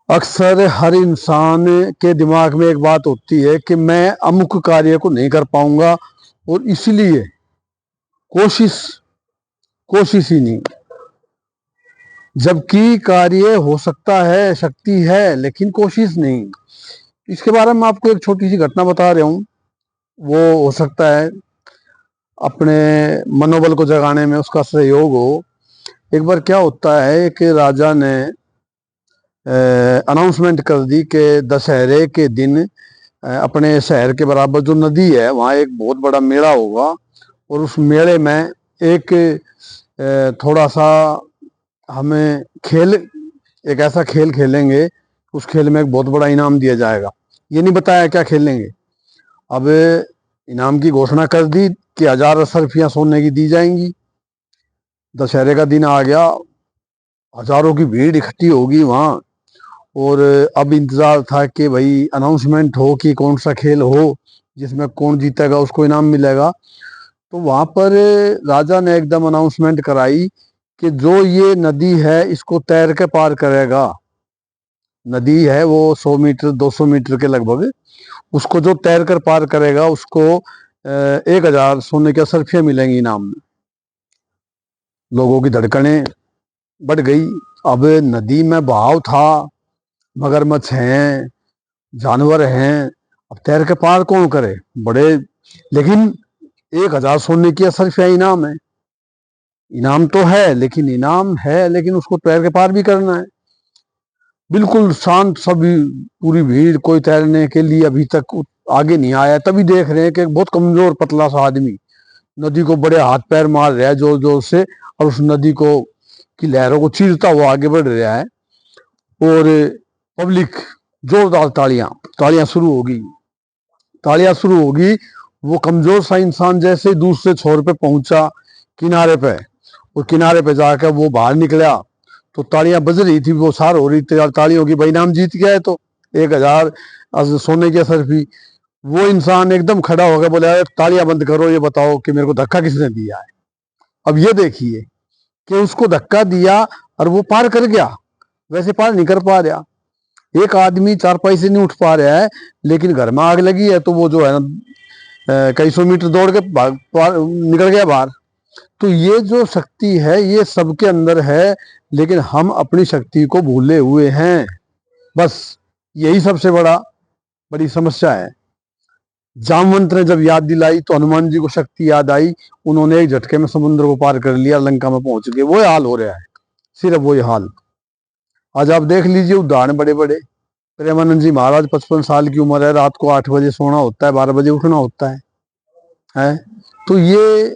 अक्सर हर इंसान के दिमाग में एक बात होती है कि मैं अमुक कार्य को नहीं कर पाऊंगा और इसलिए कोशिश कोशिश ही नहीं। जबकि कार्य हो सकता है, शक्ति है, लेकिन कोशिश नहीं। इसके बारे में आपको एक छोटी सी घटना बता रहा हूँ। वो हो सकता है अपने मनोबल को जगाने में उसका सहयोग हो। एक बार क्या होता है कि राजा ने अनाउंसमेंट कर दी कि दशहरे के दिन अपने शहर के बराबर जो नदी है वहाँ एक बहुत बड़ा मेला होगा और उस मेले में एक थोड़ा सा हमें खेल, एक ऐसा खेल खेलेंगे, उस खेल में एक बहुत बड़ा इनाम दिया जाएगा। ये नहीं बताया क्या खेलेंगे। अब इनाम की घोषणा कर दी कि 1000 अशर्फियाँ सोने की दी जाएंगी। दशहरे का दिन आ गया, हजारों की भीड़ इकट्ठी होगी वहाँ और अब इंतजार था कि भाई अनाउंसमेंट हो कि कौन सा खेल हो जिसमें कौन जीतेगा उसको इनाम मिलेगा। तो वहां पर राजा ने एकदम अनाउंसमेंट कराई कि जो ये नदी है इसको तैर के पार करेगा, नदी है वो 100 मीटर 200 मीटर के लगभग, उसको जो तैर कर पार करेगा उसको 1000 सोने की असरफियां मिलेंगी इनाम में। लोगों की धड़कनें बढ़ गई। अब नदी में बहाव था, मगरमच्छ हैं, जानवर हैं, अब तैर के पार कौन करे बड़े। लेकिन 1000 सोने की असरफियां इनाम है। इनाम तो है लेकिन इनाम है लेकिन उसको तैर के पार भी करना है। बिल्कुल शांत सभी, पूरी भीड़, कोई तैरने के लिए अभी तक आगे नहीं आया। तभी देख रहे हैं कि एक बहुत कमजोर पतला सा आदमी नदी को बड़े हाथ पैर मार रहा है जोर जोर से और उस नदी को की लहरों को चीरता हुआ आगे बढ़ रहा है। और पब्लिक जोरदार तालियां तालियां शुरू होगी, तालियां शुरू होगी। वो कमजोर सा इंसान जैसे दूसरे छोर पे पहुंचा किनारे पे, और किनारे पे जाकर वो बाहर निकला तो तालियां बज रही थी, वो सार हो रही थी तालियों की, भाई नाम जीत गया है। तो 1000 सोने की असरफी। वो इंसान एकदम खड़ा हो गया, बोले तालियां बंद करो, ये बताओ कि मेरे को धक्का किसने दिया है। अब ये देखिए कि उसको धक्का दिया और वो पार कर गया, वैसे पार नहीं कर पा रहा। एक आदमी चारपाई से नहीं उठ पा रहा है लेकिन घर में आग लगी है तो वो जो है ना कई सौ मीटर दौड़ के निकल गया बाहर। तो ये जो शक्ति है ये सबके अंदर है, लेकिन हम अपनी शक्ति को भूले हुए हैं। बस यही सबसे बड़ी समस्या है। जामवंत ने जब याद दिलाई तो हनुमान जी को शक्ति याद आई, उन्होंने एक झटके में समुद्र को पार कर लिया, लंका में पहुंच गए। वो हाल हो रहा है, सिर्फ वही हाल। आज आप देख लीजिए उदाहरण बड़े बड़े। प्रेमानंद जी महाराज 55 साल की उम्र है, रात को 8 बजे सोना होता है, 12 बजे उठना होता है? तो ये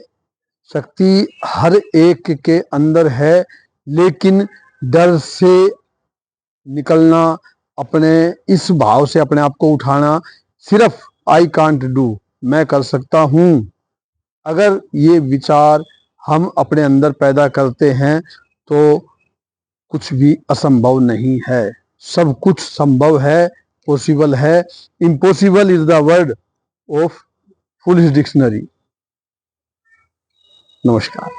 शक्ति हर एक के अंदर है, लेकिन डर से निकलना, अपने इस भाव से अपने आप को उठाना, सिर्फ आई कांट डू, मैं कर सकता हूं, अगर ये विचार हम अपने अंदर पैदा करते हैं तो कुछ भी असंभव नहीं है। सब कुछ संभव है, पॉसिबल है। Impossible is the word of foolish dictionary. नमस्कार।